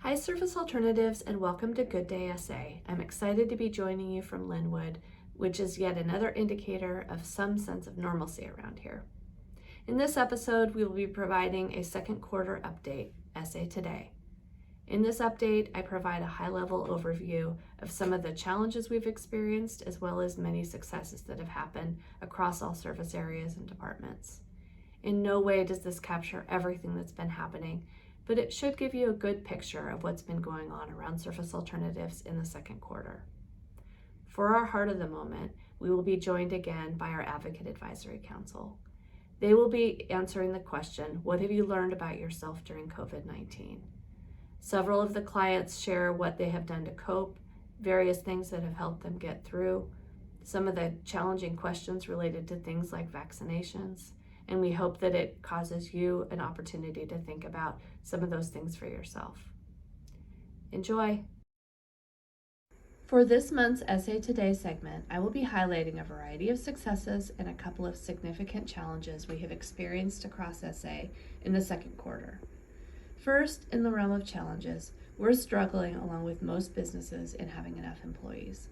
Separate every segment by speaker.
Speaker 1: Hi, Service Alternatives, and welcome to Good Day SA. I'm excited to be joining you from Linwood, which is yet another indicator of some sense of normalcy around here. In this episode, we will be providing a second quarter update, SA Today. In this update, I provide a high-level overview of some of the challenges we've experienced, as well as many successes that have happened across all service areas and departments. In no way does this capture everything that's been happening, but it should give you a good picture of what's been going on around Service Alternatives in the second quarter. For our Heart of the Moment, we will be joined again by our Advocate Advisory Council. They will be answering the question, what have you learned about yourself during COVID-19? Several of the clients share what they have done to cope, various things that have helped them get through, some of the challenging questions related to things like vaccinations, and we hope that it causes you an opportunity to think about some of those things for yourself. Enjoy! For this month's SA Today segment, I will be highlighting a variety of successes and a couple of significant challenges we have experienced across SA in the second quarter. First, in the realm of challenges, we're struggling along with most businesses in having enough employees.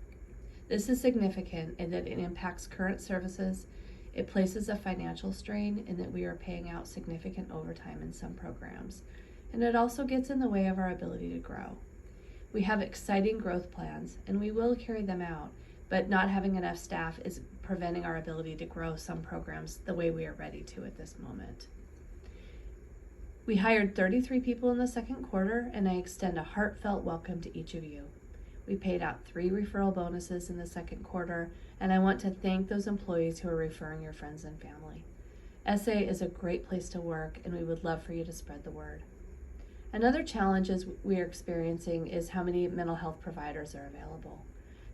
Speaker 1: This is significant in that it impacts current services. It places a financial strain in that we are paying out significant overtime in some programs, and it also gets in the way of our ability to grow. We have exciting growth plans, and we will carry them out, but not having enough staff is preventing our ability to grow some programs the way we are ready to at this moment. We hired 33 people in the second quarter, and I extend a heartfelt welcome to each of you. We paid out 3 referral bonuses in the second quarter, and I want to thank those employees who are referring your friends and family. SA is a great place to work, and we would love for you to spread the word. Another challenge we are experiencing is how many mental health providers are available.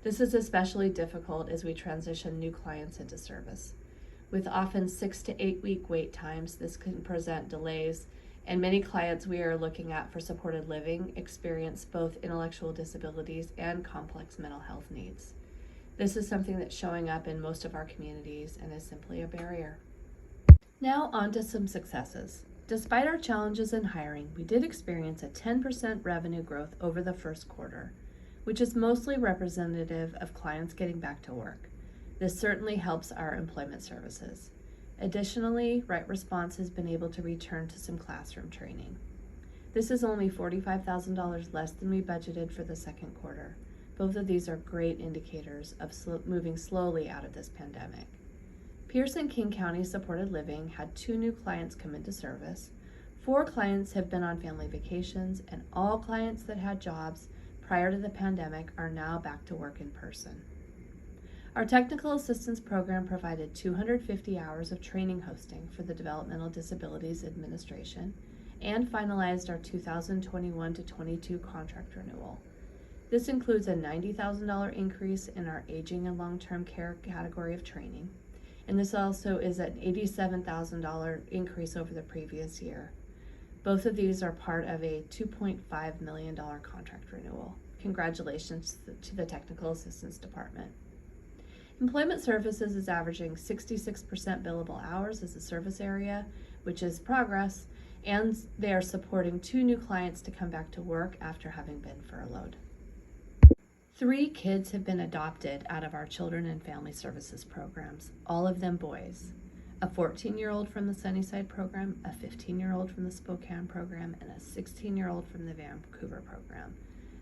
Speaker 1: This is especially difficult as we transition new clients into service. With often 6 to 8 week wait times, this can present delays, and many clients we are looking at for supported living experience both intellectual disabilities and complex mental health needs. This is something that's showing up in most of our communities and is simply a barrier. Now on to some successes. Despite our challenges in hiring, we did experience a 10% revenue growth over the first quarter, which is mostly representative of clients getting back to work. This certainly helps our employment services. Additionally, Right Response has been able to return to some classroom training. This is only $45,000 less than we budgeted for the second quarter. Both of these are great indicators of moving slowly out of this pandemic. Pierce and King County Supported Living had 2 new clients come into service. 4 clients have been on family vacations, and all clients that had jobs prior to the pandemic are now back to work in person. Our Technical Assistance Program provided 250 hours of training hosting for the Developmental Disabilities Administration and finalized our 2021-22 contract renewal. This includes a $90,000 increase in our aging and long-term care category of training, and this also is an $87,000 increase over the previous year. Both of these are part of a $2.5 million contract renewal. Congratulations to the Technical Assistance Department. Employment Services is averaging 66% billable hours as a service area, which is progress, and they are supporting 2 new clients to come back to work after having been furloughed. 3 kids have been adopted out of our Children and Family Services programs, all of them boys. A 14-year-old from the Sunnyside program, a 15-year-old from the Spokane program, and a 16-year-old from the Vancouver program.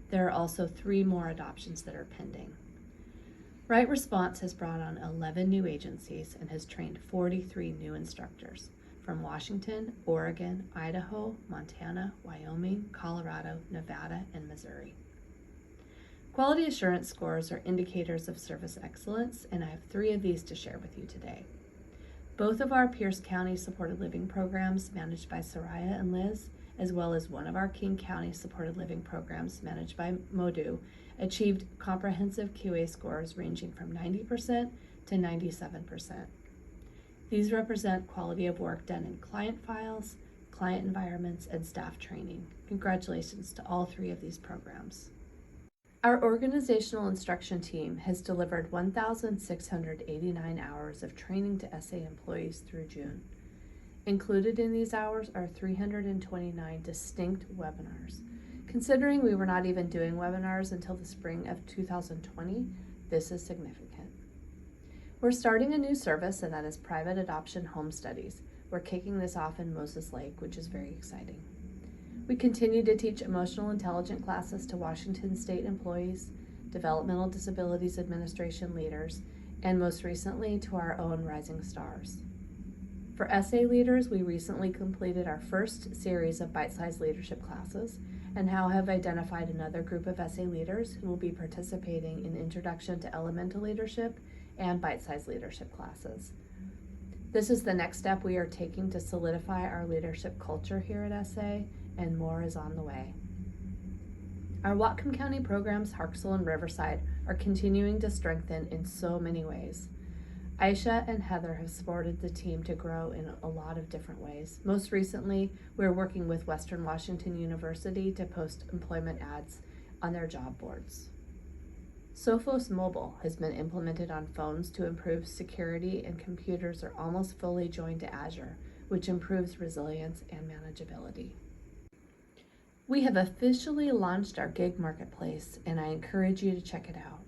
Speaker 1: There are also 3 more adoptions that are pending. Right Response has brought on 11 new agencies and has trained 43 new instructors from Washington, Oregon, Idaho, Montana, Wyoming, Colorado, Nevada, and Missouri. Quality assurance scores are indicators of service excellence, and I have 3 of these to share with you today. Both of our Pierce County Supported Living programs managed by Soraya and Liz, as well as one of our King County Supported Living programs managed by Modu, achieved comprehensive QA scores ranging from 90% to 97%. These represent quality of work done in client files, client environments, and staff training. Congratulations to all 3 of these programs. Our organizational instruction team has delivered 1,689 hours of training to SA employees through June. Included in these hours are 329 distinct webinars Considering we were not even doing webinars until the spring of 2020, this is significant. We're starting a new service, and that is private adoption home studies. We're kicking this off in Moses Lake, which is very exciting. We continue to teach emotional intelligence classes to Washington State employees, Developmental Disabilities Administration leaders, and most recently to our own Rising Stars. For SA leaders, we recently completed our first series of bite-sized leadership classes and now have identified another group of SA leaders who will be participating in Introduction to Elemental Leadership and bite-sized leadership classes. This is the next step we are taking to solidify our leadership culture here at SA, and more is on the way. Our Whatcom County programs, Hartselle and Riverside, are continuing to strengthen in so many ways. Aisha and Heather have supported the team to grow in a lot of different ways. Most recently, we're working with Western Washington University to post employment ads on their job boards. Sophos Mobile has been implemented on phones to improve security, and computers are almost fully joined to Azure, which improves resilience and manageability. We have officially launched our gig marketplace, and I encourage you to check it out.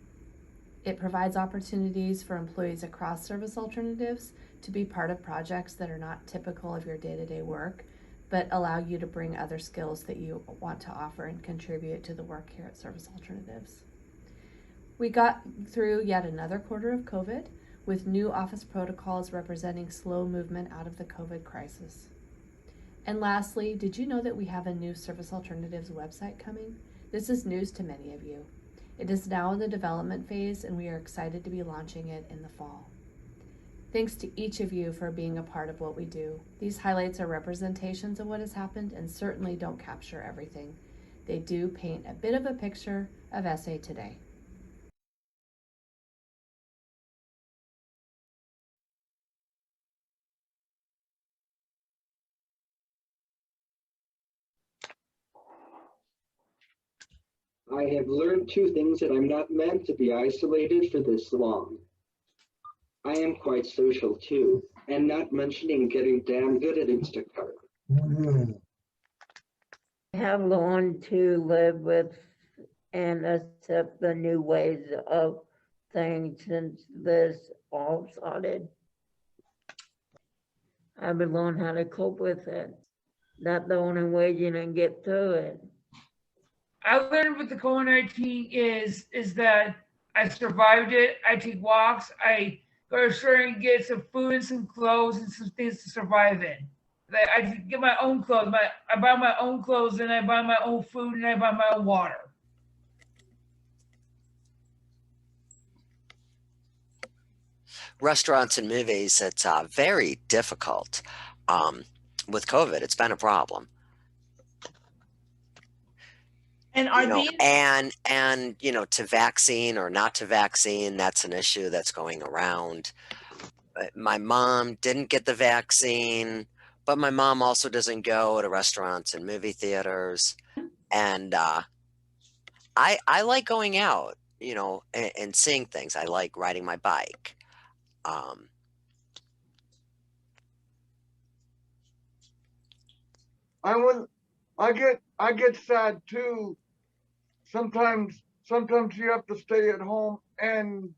Speaker 1: It provides opportunities for employees across service alternatives to be part of projects that are not typical of your day-to-day work, but allow you to bring other skills that you want to offer and contribute to the work here at Service Alternatives. We got through yet another quarter of COVID with new office protocols representing slow movement out of the COVID crisis. And lastly, did you know that we have a new Service Alternatives website coming? This is news to many of you. It is now in the development phase, and we are excited to be launching it in the fall. Thanks to each of you for being a part of what we do. These highlights are representations of what has happened and certainly don't capture everything. They do paint a bit of a picture of SA today.
Speaker 2: I have learned two things: that I'm not meant to be isolated for this long. I am quite social too, and not mentioning getting damn good at Instacart.
Speaker 3: I have learned to live with and accept the new ways of things since this all started. I've been learning how to cope with it. That's the only way you're gonna get through it.
Speaker 4: I learned with the COVID-19 is that I survived it. I take walks. I go to the store and get some food and some clothes and some things to survive in. Like I get my own clothes. I buy my own clothes, and I buy my own food, and I buy my own water.
Speaker 5: Restaurants and movies, it's very difficult. With COVID, it's been a problem.
Speaker 6: And are these
Speaker 5: and to vaccine or not to vaccine, that's an issue that's going around. My mom didn't get the vaccine, but my mom also doesn't go to restaurants and movie theaters. And I like going out, and seeing things. I like riding my bike.
Speaker 7: I get sad too. Sometimes you have to stay at home, and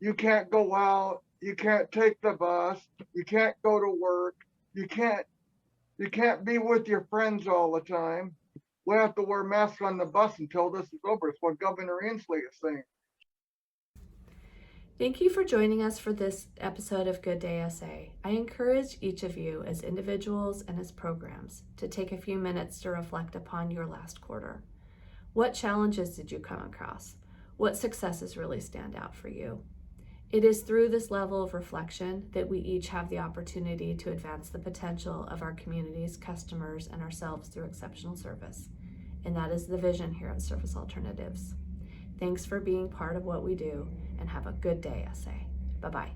Speaker 7: you can't go out, you can't take the bus, you can't go to work, you can't be with your friends all the time. We have to wear masks on the bus until this is over. It's what Governor Inslee is saying.
Speaker 1: Thank you for joining us for this episode of Good Day SA. I encourage each of you as individuals and as programs to take a few minutes to reflect upon your last quarter. What challenges did you come across? What successes really stand out for you? It is through this level of reflection that we each have the opportunity to advance the potential of our communities, customers, and ourselves through exceptional service. And that is the vision here at Service Alternatives. Thanks for being part of what we do, and have a good day, SA. Bye-bye.